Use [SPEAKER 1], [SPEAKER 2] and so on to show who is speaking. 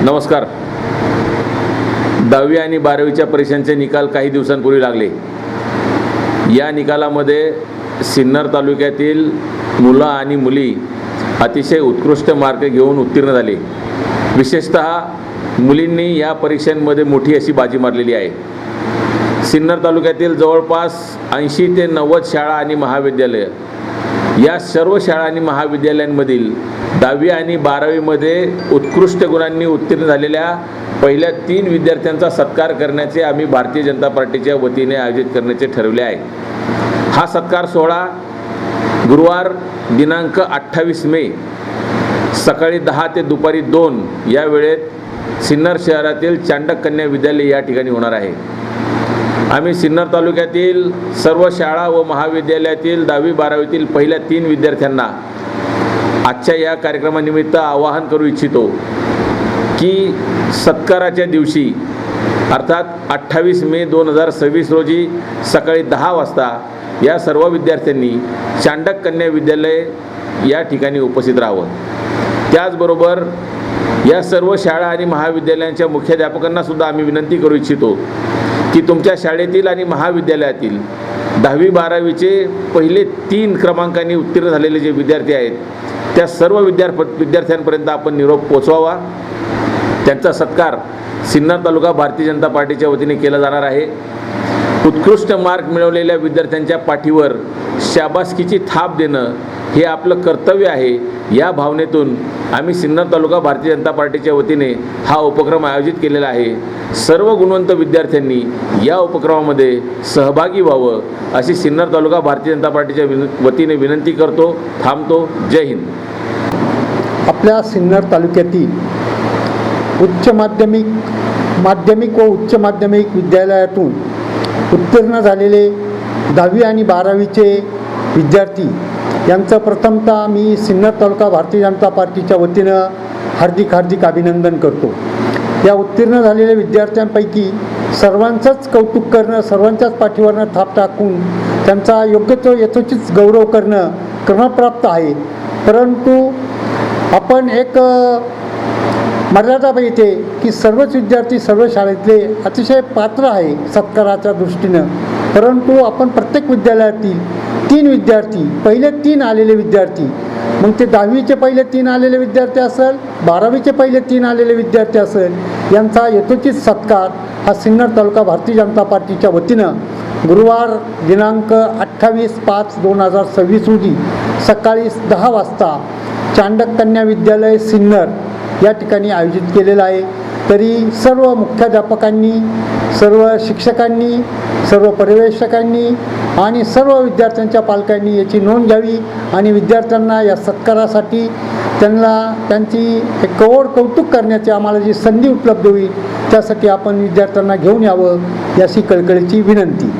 [SPEAKER 1] नमस्कार. 10वी आणि 12वीच्या परीक्षांचे निकाल काही दिवसांपूर्वी लागले. या निकालामध्ये सिन्नर तालुक्यातील मुलं आणि मुली अतिशय उत्कृष्ट मार्क घेऊन उत्तीर्ण झाले. विशेषतः मुलींनी या परीक्षांमध्ये मोठी अशी बाजी मारलेली आहे. सिन्नर तालुक्यातील जवळपास 80 ते 90 शाळा आणि महाविद्यालय, या सर्व शाळा आणि महाविद्यालयांमधील 10वी आणि 12वीमध्ये उत्कृष्ट गुणांनी उत्तीर्ण झालेल्या पहिल्या 3 विद्यार्थ्यांचा सत्कार करण्याचे आम्ही भारतीय जनता पार्टीच्या वतीने आयोजित करण्याचे ठरवले आहे. हा सत्कार सोहळा गुरुवार दिनांक 28 मे सकाळी 10 ते दुपारी 2 या वेळेत सिन्नर शहरातील चांडक कन्या विद्यालय या ठिकाणी होणार आहे. आम्ही सिन्नर तालुक्यातील सर्व शाळा व महाविद्यालयातील 10वी 12वीतील पहिल्या 3 विद्यार्थ्यांना आजच्या या कार्यक्रमानिमित्त आवाहन करू इच्छितो की सत्काराच्या दिवशी अर्थात 28 मे 2026 रोजी सकाळी 10 वाजता या सर्व विद्यार्थ्यांनी चांडक कन्या विद्यालय या ठिकाणी उपस्थित राहावं. त्याचबरोबर या सर्व शाळा आणि महाविद्यालयांच्या मुख्याध्यापकांना सुद्धा आम्ही विनंती करू इच्छितो की तुमच्या शाळेतील आणि महाविद्यालयातील 10वी 12वीचे पहिले 3 क्रमांकांनी उत्तीर्ण झालेले जे विद्यार्थी आहेत त्या सर्व विद्यार्थ्यांपर्यंत आपण निरोप पोचवावा. त्यांचा सत्कार सिन्नर तालुका भारतीय जनता पार्टीच्या वतीने केला जाणार आहे. उत्कृष्ट मार्क मिळवलेल्या विद्यार्थ्यांच्या पाठीवर शाबासकीची थाप देणं हे आपलं कर्तव्य आहे. या भावनेतून आम्ही सिन्नर तालुका भारतीय जनता पार्टीच्या वतीने हा उपक्रम आयोजित केलेला आहे. सर्व गुणवंत विद्यार्थ्यांनी या उपक्रमामध्ये सहभागी व्हावं अशी सिन्नर तालुका भारतीय जनता पार्टीच्या वतीने विनंती करतो. थांबतो. जय हिंद.
[SPEAKER 2] आपल्या सिन्नर तालुक्यातील उच्च माध्यमिक व उच्च माध्यमिक विद्यालयातून उत्तीर्ण झालेले 10वी आणि 12वीचे विद्यार्थी यांचं प्रथमतः मी सिन्नर तालुका भारतीय जनता पार्टीच्या वतीनं हार्दिक अभिनंदन करतो. या उत्तीर्ण झालेल्या विद्यार्थ्यांपैकी सर्वांचंच कौतुक करणं, सर्वांच्याच पाठीवरनं थाप टाकून त्यांचा योग्य तो यथोचित गौरव करणं क्रमप्राप्त आहे. परंतु आपण एक मर्यादा पाहिजे की सर्वच विद्यार्थी सर्व शाळेतले अतिशय पात्र आहे सत्काराच्या दृष्टीनं. परंतु आपण प्रत्येक विद्यालयातील 3 विद्यार्थी, पहिले 3 आलेले विद्यार्थी, मग ते 10वीचे पहिले 3 आलेले विद्यार्थी असेल, 12वीचे पहिले 3 आलेले विद्यार्थी असेल, यांचा यथोचित सत्कार हा सिन्नर तालुका भारतीय जनता पार्टीच्या वतीनं गुरुवार दिनांक 28/5/2026 रोजी सकाळी 10 वाजता चांडक कन्या विद्यालय सिन्नर या ठिकाणी आयोजित केलेला आहे. तरी सर्व मुख्याध्यापकांनी, सर्व शिक्षकांनी, सर्व पर्यवेक्षकांनी आणि सर्व विद्यार्थ्यांच्या पालकांनी याची नोंद घ्यावी आणि विद्यार्थ्यांना या सत्कारासाठी त्यांची एक कौतुक करण्याची आम्हाला जी संधी उपलब्ध होईल त्यासाठी आपण विद्यार्थ्यांना घेऊन यावं याची कळकळीची विनंती.